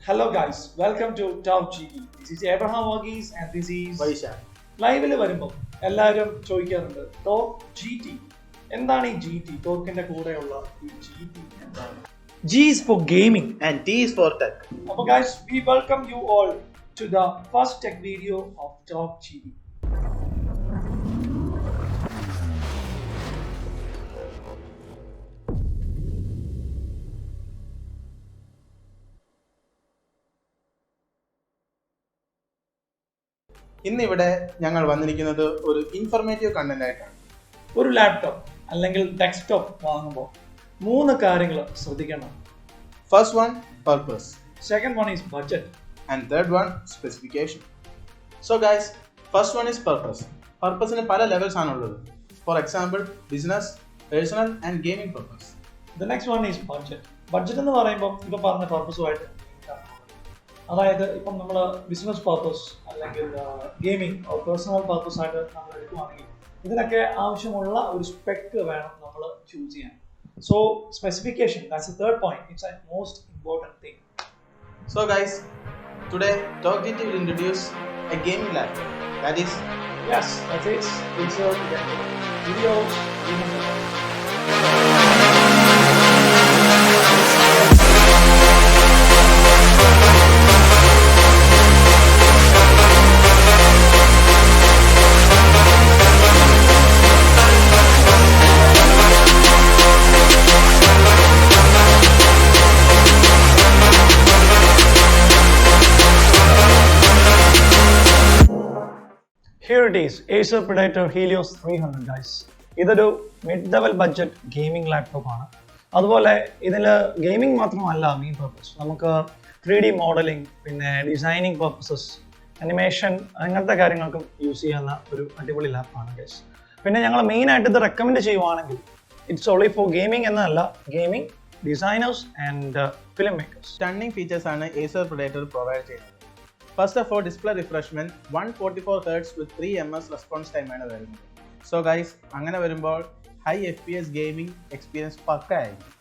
Hello guys, welcome to Top GT. This is Abraham Varghese and this is Vaisha. ലൈവില് വരുമ്പോൾ എല്ലാവരും ചോദിക്കാറുണ്ട് top G T എന്താണ് ഈ G T ടോക്കിന്റെ കൂടെയുള്ള ഈ ജി ടി എന്താണ്? G is for gaming And T is for tech. അപ്പോൾ guys, we welcome you all to the first tech video of Top GT. ഇന്നിവിടെ ഞങ്ങൾ വന്നിരിക്കുന്നത് ഒരു ഇൻഫർമേറ്റീവ് കണ്ടന്റ് ആയിട്ടാണ്. ഒരു ലാപ്ടോപ്പ് അല്ലെങ്കിൽ ഡെസ്ക്ടോപ്പ് വാങ്ങുമ്പോൾ 3 കാര്യങ്ങൾ ശ്രദ്ധിക്കണം. First one, purpose. Second one is budget. And third one, specification. So guys, first one is purpose. Purpose-ന് പല ലെവൽസ് ആണുള്ളത്. For example, business, personal and gaming purpose. The next one is budget. Budget എന്ന് പറയുമ്പോൾ ഇപ്പോൾ പറഞ്ഞ പർപ്പസുമായിട്ട് അതായത് ഇപ്പം നമ്മൾ business purpose അല്ലെങ്കിൽ ഗെയിമിംഗ് പേഴ്സണൽ പർപ്പസ് ആയിട്ട് നമ്മൾ എടുക്കുകയാണെങ്കിൽ ഇതിനൊക്കെ ആവശ്യമുള്ള ഒരു സ്പെക്ക് വേണം നമ്മൾ ചൂസ് ചെയ്യാൻ. So specification, that's the third point. It's A most important thing. So guys, today Talk GT will introduce a gaming laptop. That is, yes, that is Acer Helios. Here it is, Acer Predator Helios 300 guys. ഇതൊരു mid level budget gaming laptop ആണ്. അതുപോലെ ഇതിൽ gaming മാത്രമല്ല main purpose, നമുക്ക് 3D modelling, പിന്നെ designing purposes, animation, അങ്ങനത്തെ കാര്യങ്ങൾക്കും use ചെയ്യുന്ന ഒരു അടിപൊളി ലാപ്പാണ് ഗൈസ്. പിന്നെ ഞങ്ങൾ മെയിനായിട്ട് ഇത് റെക്കമെൻഡ് ചെയ്യുവാണെങ്കിൽ ഇറ്റ്സ് ഓൺലി ഫോർ ഗെയിമിംഗ് എന്നല്ല, gaming designers and film makers. Stunning features ആണ് Acer Predator പ്രൊവൈഡ് ചെയ്യുന്നത്. First of all, display refreshment 144 Hz with 3 ms response time ആണ് വരുന്നത്. So guys, അങ്ങനെ വരുമ്പോൾ ഹൈ FPS ഗെയിമിംഗ് എക്സ്പീരിയൻസ് പക്ക ആയിരിക്കും.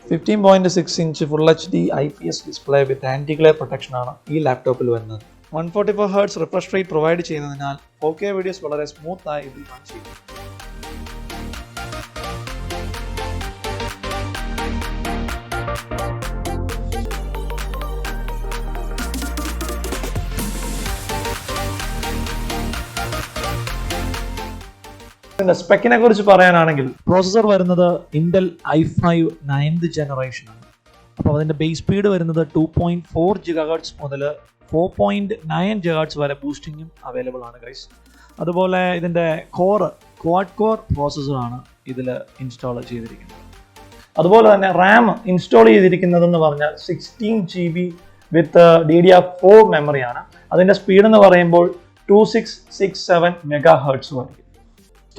$15.6 Full HD IPS display with anti glare protection ആണ് ഈ ലാപ്ടോപ്പിൽ വരുന്നത്. 144 Hz റിഫ്രഷ് റേറ്റ് പ്രൊവൈഡ് ചെയ്യുന്നതിനാൽ 4K വീഡിയോസ് വളരെ സ്മൂത്ത് ആയി ഇതിൽ റൺ ചെയ്യും. സ്പെക്കിനെ കുറിച്ച് പറയാനാണെങ്കിൽ പ്രോസസർ വരുന്നത് ഇന്റൽ i5 9th ജനറേഷൻ ആണ്. അപ്പോൾ അതിൻ്റെ ബേസ് സ്പീഡ് വരുന്നത് 2.4 GHz മുതൽ 4.9 GHz വരെ ബൂസ്റ്റിങ്ങും അവൈലബിൾ ആണ് ഗൈസ്. അതുപോലെ ഇതിൻ്റെ ക്വാഡ് കോർ പ്രോസസ്സറാണ് ഇതിൽ ഇൻസ്റ്റാൾ ചെയ്തിരിക്കുന്നത്. അതുപോലെ തന്നെ റാം ഇൻസ്റ്റാൾ ചെയ്തിരിക്കുന്നതെന്ന് പറഞ്ഞാൽ 16 GB വിത്ത് DDR4 മെമ്മറിയാണ്. അതിൻ്റെ സ്പീഡ് എന്ന് പറയുമ്പോൾ 2667 MHz ആയിരിക്കും.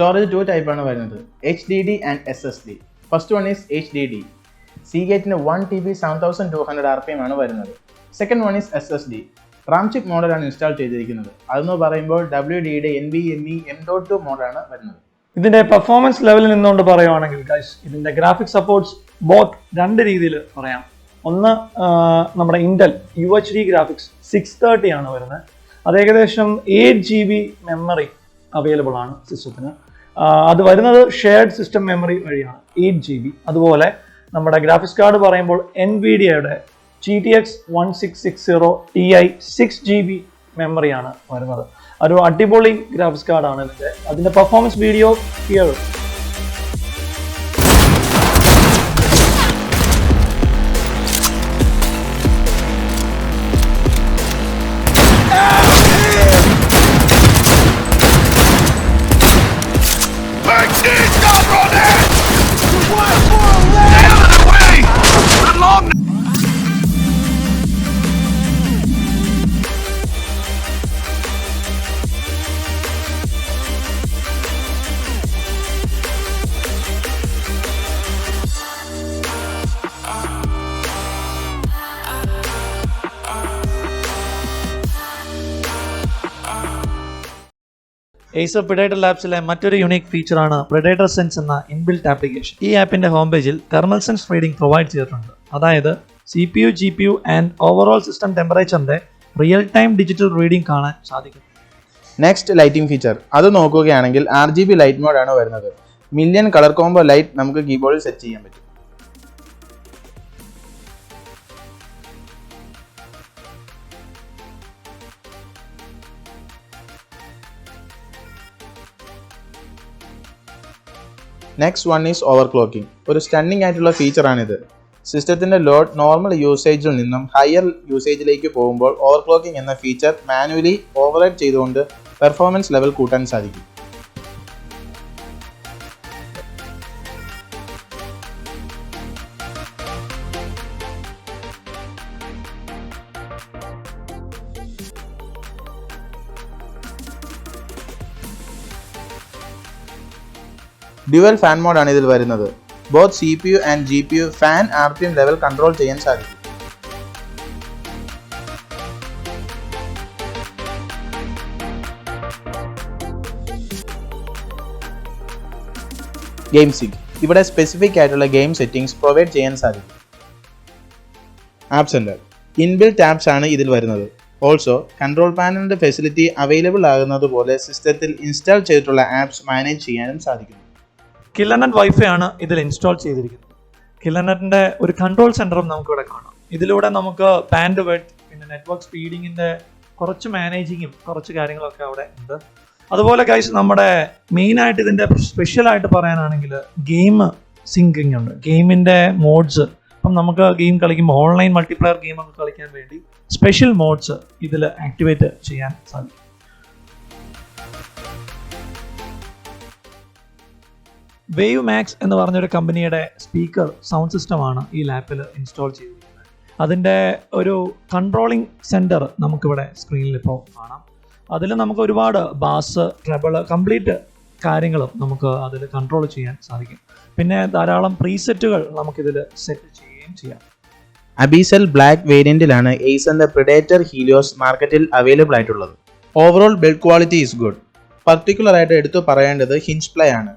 സ്റ്റോറേജ് 2 ടൈപ്പ് ആണ് വരുന്നത്, HDD and SSD. First one is HDD. Seagateന് 1 TB 7200 RPM ആണ് വരുന്നത്. Second one is SSD. Ram chip മോഡലാണ് ഇൻസ്റ്റാൾ ചെയ്തിരിക്കുന്നത്. അതെന്ന് പറയുമ്പോൾ WDയുടെ NVMe M.2 മോഡലാണ് വരുന്നത്. ഇതിന്റെ പെർഫോമൻസ് ലെവലിൽ നിന്നുകൊണ്ട് പറയുവാണെങ്കിൽ ഗൈസ്, ഇതിന്റെ ഗ്രാഫിക്സ് സപ്പോർട്ട്സ് ബോത്ത് രണ്ട് രീതിയിൽ പറയാം. ഒന്ന് നമ്മുടെ ഇന്റൽ UHD ഗ്രാഫിക്സ് 630 ആണ് വരുന്നത്. അത് ഏകദേശം 8 GB മെമ്മറി അവൈലബിൾ ആണ് സിസ്റ്റത്തിന്. അത് വരുന്നത് ഷെയർഡ് സിസ്റ്റം മെമ്മറി വഴിയാണ് 8 GB. അതുപോലെ നമ്മുടെ ഗ്രാഫിക്സ് കാർഡ് പറയുമ്പോൾ NVIDIAയുടെ GTX 1660 Ti 6 GB മെമ്മറിയാണ് വരുന്നത്. ഒരു അടിപൊളി ഗ്രാഫിക്സ് കാർഡാണ് ഇതിൻ്റെ. അതിൻ്റെ performance video here. Acer Predator Labsലെ മറ്റൊരു യുണീക്ക് ഫീച്ചറാണ് Predator Sense എന്ന ഇൻബിൽറ്റ് ആപ്ലിക്കേഷൻ. ഈ ആപ്പിന്റെ ഹോം പേജിൽ തെർമൽ സെൻസ് റീഡിംഗ് പ്രൊവൈഡ് ചെയ്തിട്ടുണ്ട്. അതായത് CPU, GPU and overall system ടെമ്പറേച്ചറിന്റെ റിയൽ ടൈം ഡിജിറ്റൽ റീഡിംഗ് കാണാൻ സാധിക്കും. നെക്സ്റ്റ് ലൈറ്റിംഗ് ഫീച്ചർ അത് നോക്കുകയാണെങ്കിൽ RGB ലൈറ്റ് മോഡ് ആണ് വരുന്നത്. മില്യൺ കളർ കോംബോ ലൈറ്റ് നമുക്ക് കീബോർഡിൽ സെറ്റ് ചെയ്യാൻ പറ്റും. Next one is overclocking. ഒരു സ്റ്റണ്ണിംഗ് ആയിട്ടുള്ള ഫീച്ചറാണിത്. സിസ്റ്റത്തിൻ്റെ ലോഡ് നോർമൽ യൂസേജിൽ നിന്നും ഹയർ യൂസേജിലേക്ക് പോകുമ്പോൾ ഓവർക്ലോക്കിംഗ് എന്ന ഫീച്ചർ മാനുവലി ഓവർറൈഡ് ചെയ്തുകൊണ്ട് പെർഫോമൻസ് ലെവൽ കൂട്ടാൻ സാധിക്കും. ഡ്യുവൽ ഫാൻ മോഡാണ് ഇതിൽ വരുന്നത്. Both CPU and GPU fan RPM level control ചെയ്യാൻ സാധിക്കും. Game sync. ഇവിടെ സ്പെസിഫിക് ആയിട്ടുള്ള ഗെയിം സെറ്റിംഗ്സ് പ്രൊവൈഡ് ചെയ്യാൻ സാധിക്കും. App centre. ഇൻബിൽറ്റ് ആപ്സ് ആണ് ഇതിൽ വരുന്നത്. ഓൾസോ കൺട്രോൾ പാനലിന്റെ ഫെസിലിറ്റി അവൈലബിൾ ആകുന്നത് പോലെ സിസ്റ്റത്തിൽ ഇൻസ്റ്റാൾ ചെയ്തിട്ടുള്ള ആപ്സ് മാനേജ് ചെയ്യാനും സാധിക്കുന്നു. കില്ലർനെറ്റ് വൈഫൈ ആണ് ഇതിൽ ഇൻസ്റ്റാൾ ചെയ്തിരിക്കുന്നത്. കില്ലർനെറ്റിന്റെ ഒരു കൺട്രോൾ സെന്ററും നമുക്കിവിടെ കാണാം. ഇതിലൂടെ നമുക്ക് ബാൻഡ് വിഡ്ത്ത്, പിന്നെ നെറ്റ്വർക്ക് സ്പീഡിങ്ങിന്റെ കുറച്ച് മാനേജിങ്ങും കുറച്ച് കാര്യങ്ങളൊക്കെ അവിടെ ഉണ്ട്. അതുപോലെ ഗൈസ്, നമ്മുടെ മെയിനായിട്ട് ഇതിന്റെ സ്പെഷ്യലായിട്ട് പറയാനാണെങ്കിൽ ഗെയിം സിങ്കിങ് ഉണ്ട്. ഗെയിമിന്റെ മോഡ്സ്, അപ്പം നമുക്ക് ഗെയിം കളിക്കുമ്പോൾ ഓൺലൈൻ മൾട്ടിപ്ലെയർ ഗെയിമൊക്കെ കളിക്കാൻ വേണ്ടി സ്പെഷ്യൽ മോഡ്സ് ഇതിൽ ആക്ടിവേറ്റ് ചെയ്യാൻ സാധിക്കും. വേവ് മാക്സ് എന്ന് പറഞ്ഞൊരു കമ്പനിയുടെ സ്പീക്കർ സൗണ്ട് സിസ്റ്റമാണ് ഈ ലാപ്പിൽ ഇൻസ്റ്റാൾ ചെയ്തിരിക്കുന്നത്. അതിൻ്റെ ഒരു കൺട്രോളിംഗ് സെൻറ്റർ നമുക്കിവിടെ സ്ക്രീനിൽ ഇപ്പോൾ കാണാം. അതിൽ നമുക്ക് ഒരുപാട് ബാസ്, ട്രബിള്, കംപ്ലീറ്റ് കാര്യങ്ങളും നമുക്ക് അതിൽ കൺട്രോൾ ചെയ്യാൻ സാധിക്കും. പിന്നെ ധാരാളം പ്രീസെറ്റുകൾ നമുക്കിതിൽ സെറ്റ് ചെയ്യുകയും ചെയ്യാം. അബീസൽ ബ്ലാക്ക് വേരിയന്റിലാണ് Acerന്റെ Predator Helios മാർക്കറ്റിൽ അവൈലബിൾ ആയിട്ടുള്ളത്. Overall build quality is good. Particular ആയിട്ട് എടുത്തു പറയേണ്ടത് ഹിഞ്ച് പ്ലേ ആണ്.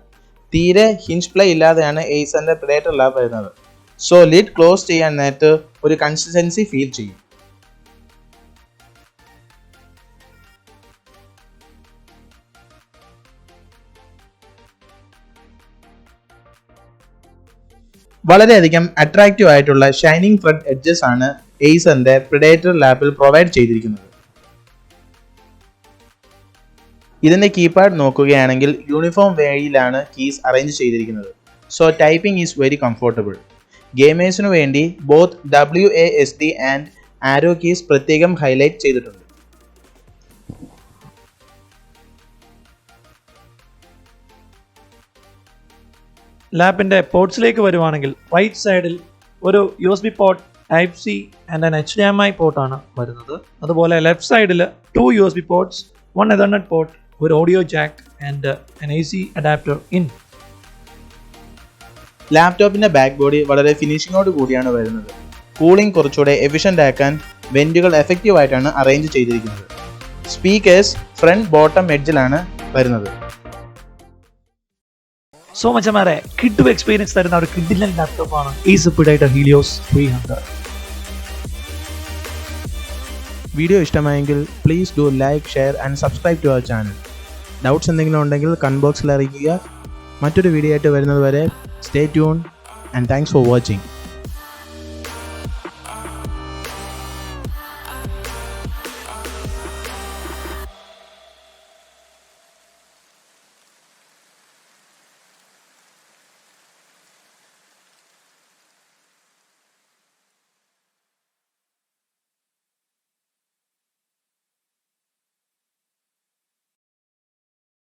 തീരെ ഹിഞ്ച് പ്ലേ ഇല്ലാതെയാണ് Acerന്റെ Predator ലാബ് വരുന്നത്. സോ ലിഡ് ക്ലോസ് ചെയ്യാൻ നേരത്ത് ഒരു കൺസിസ്റ്റൻസി ഫീൽ ചെയ്യും. വളരെയധികം അട്രാക്റ്റീവ് ആയിട്ടുള്ള ഷൈനിങ് ഫ്രണ്ട് എഡ്ജസ് ആണ് Acerന്റെ Predator ലാബിൽ പ്രൊവൈഡ് ചെയ്തിരിക്കുന്നത്. ഇതിന്റെ കീപാഡ് നോക്കുകയാണെങ്കിൽ യൂണിഫോം വേയിലാണ് കീസ് അറേഞ്ച് ചെയ്തിരിക്കുന്നത്. So typing is very comfortable. ഗെയിമേഴ്സിനു വേണ്ടി both WASD and arrow keys പ്രത്യേകം ഹൈലൈറ്റ് ചെയ്തിട്ടുണ്ട്. ലാപ്പിൻ്റെ പോർട്സിലേക്ക് വരുവാണെങ്കിൽ റൈറ്റ് സൈഡിൽ ഒരു USB port Type-C and an HDMI പോർട്ടാണ് വരുന്നത്. അതുപോലെ ലെഫ്റ്റ് സൈഡിൽ 2 USB പോർട്ട്സ്, 1 Ethernet പോർട്ട്, ഒരു audio jack and an AC adapter in. ലാപ്ടോപ്പിന്റെ ബാക്ക് ബോഡി വളരെ ഫിനിഷിങ്ങോട് കൂടിയാണ് വരുന്നത്. കൂളിംഗ് കുറച്ചുകൂടെ എഫിഷ്യൻ്റ് ആക്കാൻ വെന്റുകൾ എഫക്റ്റീവ് ആയിട്ടാണ് അറേഞ്ച് ചെയ്തിരിക്കുന്നത്. സ്പീക്കേഴ്സ് ഫ്രണ്ട് ബോട്ടം എഡ്ജിലാണ് വരുന്നത്. സോ മച്ചന്മാരെ, കിഡ്ഡു എക്സ്പീരിയൻസ് തരുന്ന ഒരു കിഡിലൻ ലാപ്ടോപ്പാണ് Acer Predator Helios 300. വീഡിയോ ഇഷ്ടമായെങ്കിൽ please do like, share and subscribe to our channel. Doubts എന്തെങ്കിലും ഉണ്ടെങ്കിൽ കമന്റ് ബോക്സിൽ അറിയിക്കുക. മറ്റൊരു വീഡിയോ ആയിട്ട് വരുന്നത് വരെ stay tune and thanks for watching.